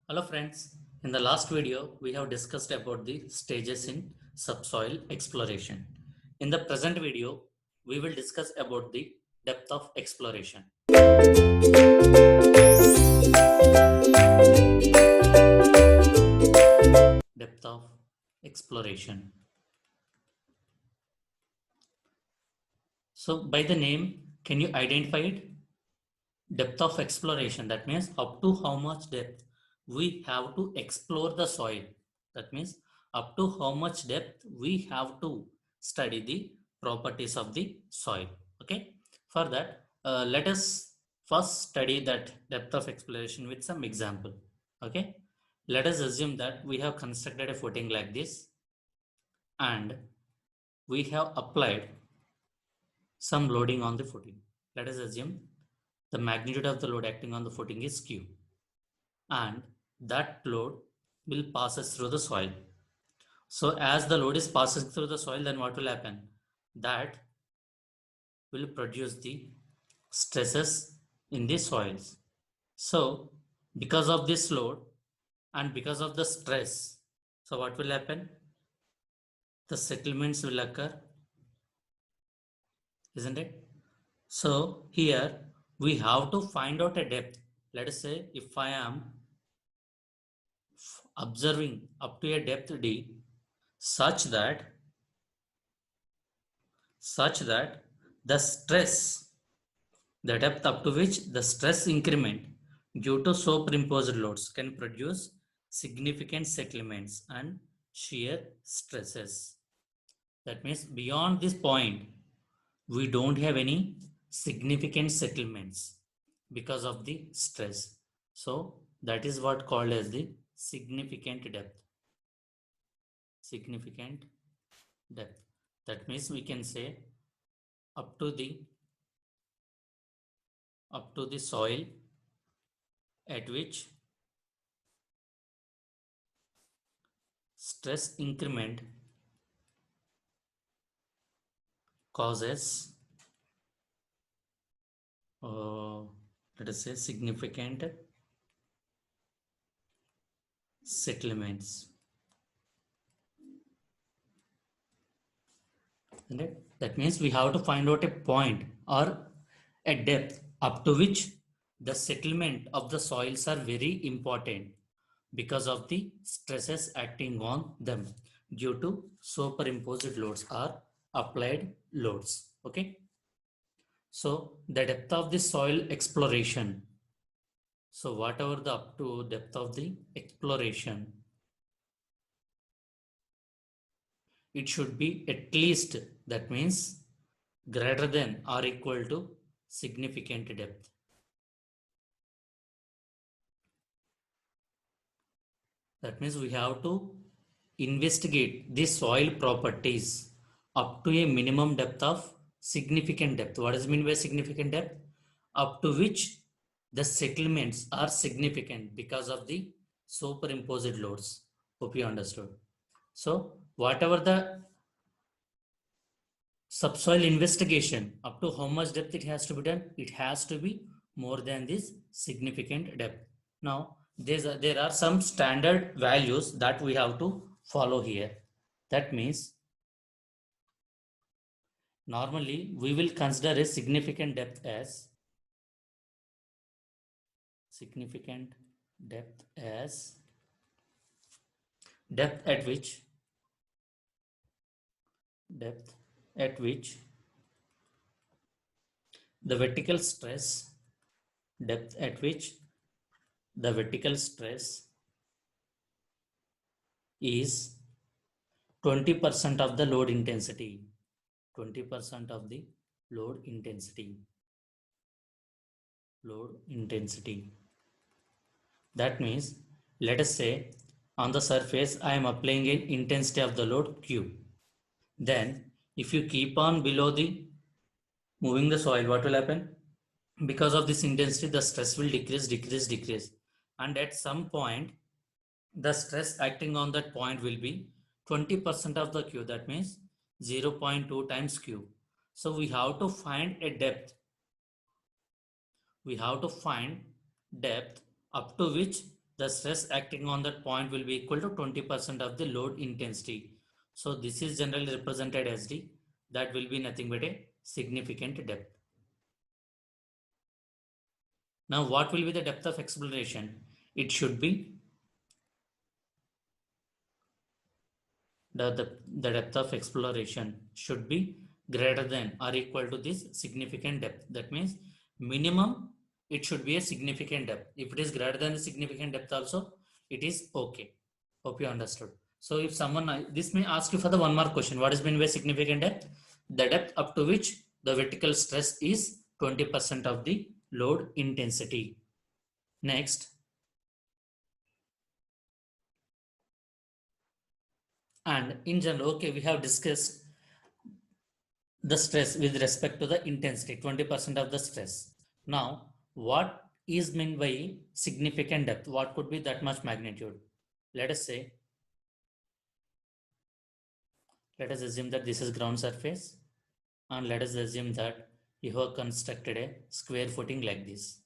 Hello friends, in the last video we have discussed about the stages in subsoil exploration. In the present video we will discuss about the depth of exploration. Depth of exploration. So by the name, can you identify it? Depth of exploration, that means up to how much depth we have to explore the soil. That means up to how much depth we have to study the properties of the soil. Okay, for that let us first study that depth of exploration with some example. Okay, let us assume that we have constructed a footing like this and we have applied some loading on the footing. Let us assume the magnitude of the load acting on the footing is Q, and that load will passes through the soil. So as the load is passing through the soil, then what will happen? That will produce the stresses in the soils. So because of this load and because of the stress, so what will happen? The settlements will occur, isn't it? So here we have to find out a depth. Let us say if I am observing up to a depth d such that the stress, the depth up to which the stress increment due to superimposed loads can produce significant settlements and shear stresses. That means beyond this point we don't have any significant settlements because of the stress. So that is what called as the significant depth. Significant depth. That means we can say up to the soil at which stress increment causes let us say significant settlements. That means we have to find out a point or a depth up to which the settlement of the soils are very important because of the stresses acting on them due to superimposed loads or applied loads. Okay. So the depth of the soil exploration. So whatever the up to depth of the exploration, it should be at least, that means greater than or equal to significant depth. That means we have to investigate the soil properties up to a minimum depth of significant depth. What does mean by significant depth? Up to which the settlements are significant because of the superimposed loads. Hope you understood. So whatever the subsoil investigation, up to how much depth it has to be done, it has to be more than this significant depth. Now there are some standard values that we have to follow here. That means normally we will consider a significant depth as depth at which the vertical stress depth at which the vertical stress is 20% of the load intensity. 20% of the load intensity. That means, let us say on the surface I am applying an intensity of the load Q. Then if you keep on below the moving the soil, what will happen? Because of this intensity, the stress will decrease. And at some point, the stress acting on that point will be 20% of the Q. That means 0.2 times Q. So we have to find a depth. We have to find depth up to which the stress acting on that point will be equal to 20% of the load intensity. So this is generally represented as D. That will be nothing but a significant depth. Now what will be the depth of exploration? It should be the depth of exploration should be greater than or equal to this significant depth. That means minimum it should be a significant depth. If it is greater than the significant depth also, it is okay. Hope you understood. So if someone, this may ask you for the one more question. What is meant by significant depth? The depth up to which the vertical stress is 20% of the load intensity. Next. And in general, okay, we have discussed the stress with respect to the intensity, 20% of the stress. Now, what is meant by significant depth? What could be that much magnitude? Let us assume that this is ground surface, and let us assume that you have constructed a square footing like this,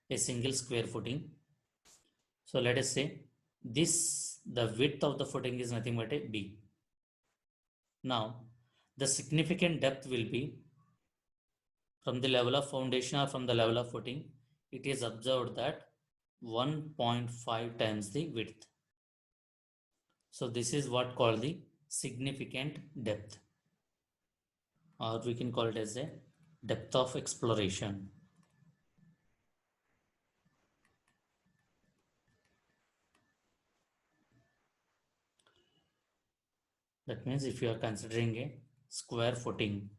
a single square footing. So let us say the width of the footing is nothing but a B. Now, the significant depth will be from the level of foundation or from the level of footing. It is observed that 1.5 times the width. So this is what called the significant depth, or we can call it as a depth of exploration. That means if you are considering a square footing,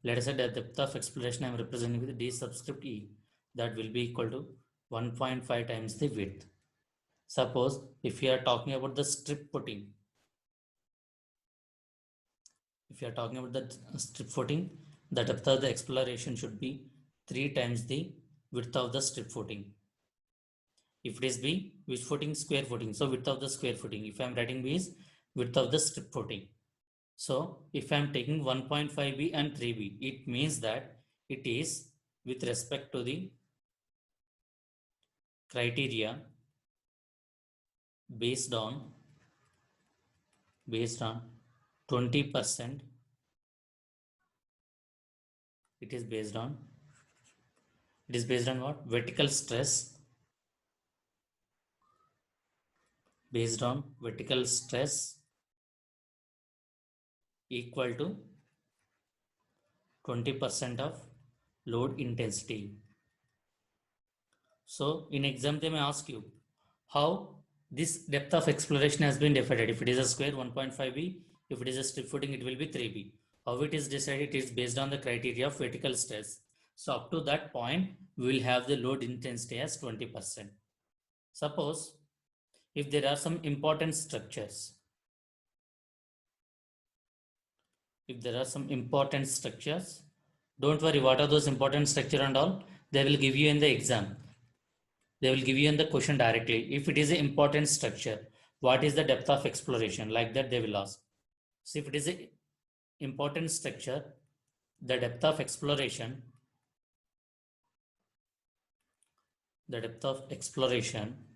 let us say the depth of exploration I am representing with d subscript e, that will be equal to 1.5 times the width. Suppose if you are talking about the strip footing, the depth of the exploration should be 3 times the width of the strip footing. If it is B, which footing? Square footing. So width of the square footing. If I am writing B is width of the strip footing. So if I am taking 1.5B and 3B, it means that it is with respect to the criteria based on 20%. It is based on what? Vertical stress. Based on vertical stress equal to 20% of load intensity. So in exam they may ask you how this depth of exploration has been decided. If it is a square, 1.5B. If it is a strip footing, it will be 3B. How it is decided? It is based on the criteria of vertical stress. So up to that point, we will have the load intensity as 20%. Suppose if there are some important structures, don't worry, what are those important structure and all? They will give you in the exam. They will give you in the question directly. If it is an important structure, what is the depth of exploration? Like that they will ask. So if it is an important structure, the depth of exploration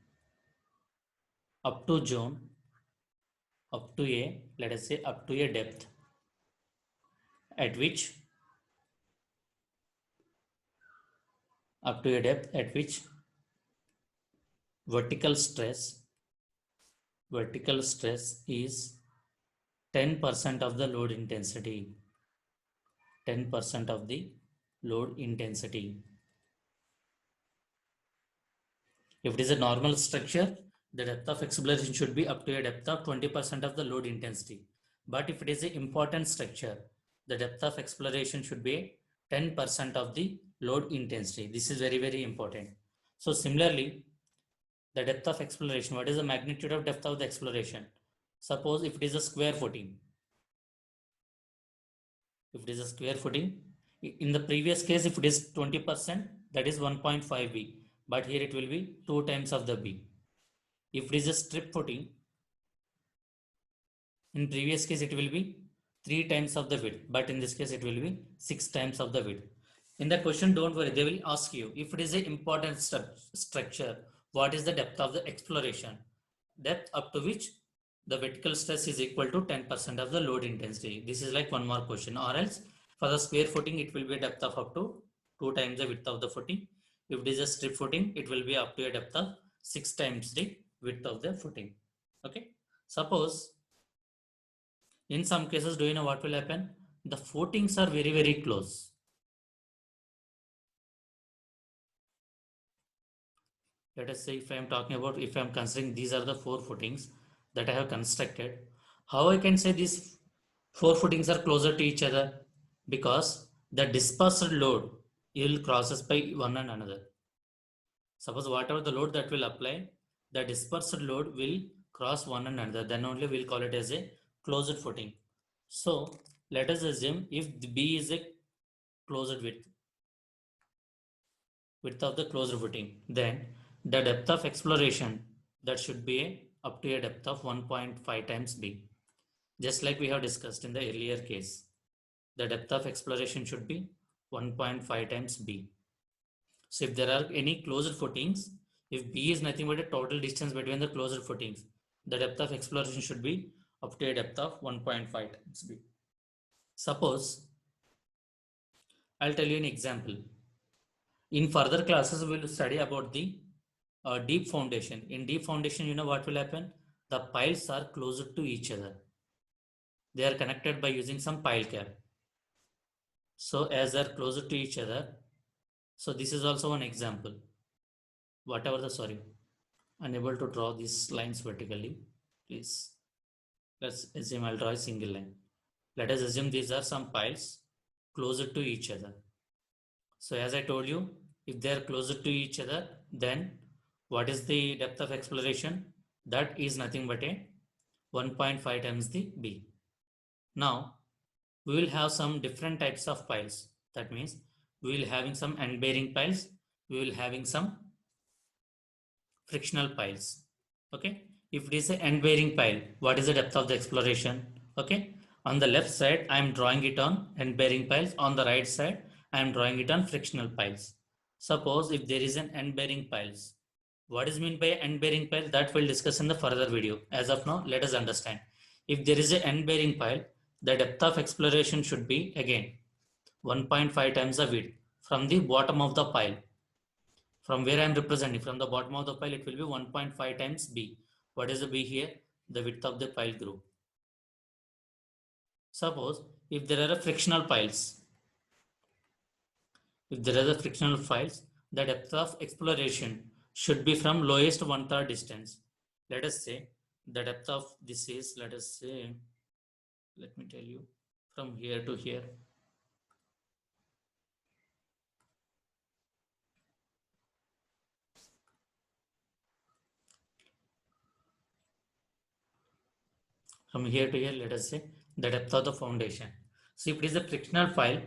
up to zone, up to a, let us say up to a depth at which vertical stress is 10% of the load intensity. 10% of the load intensity. If it is a normal structure, the depth of exploration should be up to a depth of 20% of the load intensity. But if it is an important structure, the depth of exploration should be 10% of the load intensity. This is very, very important. So similarly, the depth of exploration, what is the magnitude of depth of the exploration? Suppose if it is a square footing. In the previous case, if it is 20%, that is 1.5B. But here it will be 2 times of the B. If it is a strip footing, in previous case it will be 3 times of the width, but in this case it will be 6 times of the width. In the question, don't worry, they will ask you if it is an important structure, what is the depth of the exploration? Depth up to which the vertical stress is equal to 10% of the load intensity. This is like one more question. Or else for the square footing, it will be a depth of up to 2 times the width of the footing. If it is a strip footing, it will be up to a depth of 6 times the width of the footing. Okay. Suppose in some cases, do you know what will happen? The footings are very, very close. Let us say if I am talking about, if I am considering these are the 4 footings that I have constructed, how I can say these 4 footings are closer to each other? Because the dispersed load will crosses by one and another. Suppose whatever the load that will apply, the dispersed load will cross one and another. Then only we'll call it as a closed footing. So let us assume if the B is a closed width of the closed footing, then the depth of exploration that should be up to a depth of 1.5 times B. Just like we have discussed in the earlier case, the depth of exploration should be 1.5 times B. So if there are any closed footings, if B is nothing but a total distance between the closed footings, the depth of exploration should be up to a depth of 1.5 times B. Suppose, I'll tell you an example. In further classes, we will study about the deep foundation. In deep foundation, you know what will happen? The piles are closer to each other. They are connected by using some pile cap. So as they are closer to each other, so this is also one example. Whatever the, sorry, unable to draw these lines vertically, please. Let's assume I'll draw a single line. Let us assume these are some piles closer to each other. So as I told you, if they are closer to each other, then what is the depth of exploration? That is nothing but a 1.5 times the B. Now, we will have some different types of piles. That means we will having some end bearing piles, we will having some frictional piles. Okay. If it is an end bearing pile, what is the depth of the exploration? Okay. On the left side, I am drawing it on end bearing piles. On the right side, I am drawing it on frictional piles. Suppose if there is an end bearing piles, what is meant by end bearing pile? That we'll discuss in the further video. As of now, let us understand. If there is an end bearing pile, the depth of exploration should be again 1.5 times the width from the bottom of the pile. From where I am representing, from the bottom of the pile, it will be 1.5 times B. What is the B here? The width of the pile group. Suppose if there are frictional piles, the depth of exploration should be from lowest 1/3 distance. Let us say the depth of this is, let us say, let me tell you, from here to here. From here to here, let us say the depth of the foundation. So if it is a frictional pile,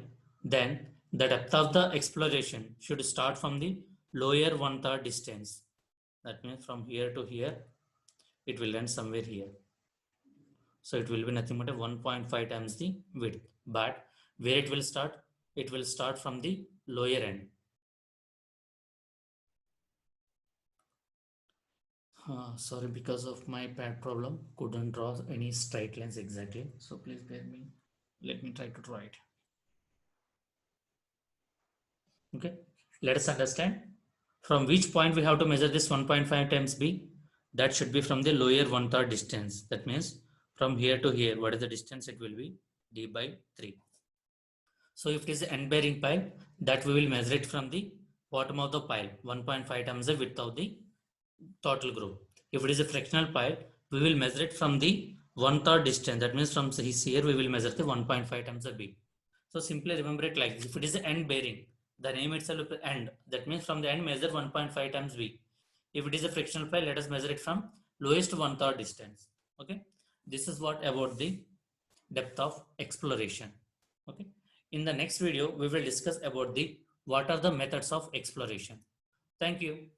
then the depth of the exploration should start from the lower 1/3 distance. That means from here to here, it will end somewhere here. So it will be nothing but a 1.5 times the width. But where it will start? It will start from the lower end. Sorry, because of my pad problem, couldn't draw any straight lines exactly. So please bear me. Let me try to draw it. Okay, let us understand from which point we have to measure this 1.5 times B. That should be from the lower 1/3 distance. That means from here to here, what is the distance? It will be D by 3. So if it is an end bearing pile, that we will measure it from the bottom of the pile, 1.5 times the width of the total group. If it is a fractional pile, we will measure it from the 1/3 distance. That means from here, we will measure the 1.5 times the B. So simply remember it like this. If it is an end bearing, the name itself is end. That means from the end, measure 1.5 times B. If it is a frictional pile, let us measure it from lowest 1/3 distance. Okay. This is what about the depth of exploration. Okay. In the next video, we will discuss about the what are the methods of exploration. Thank you.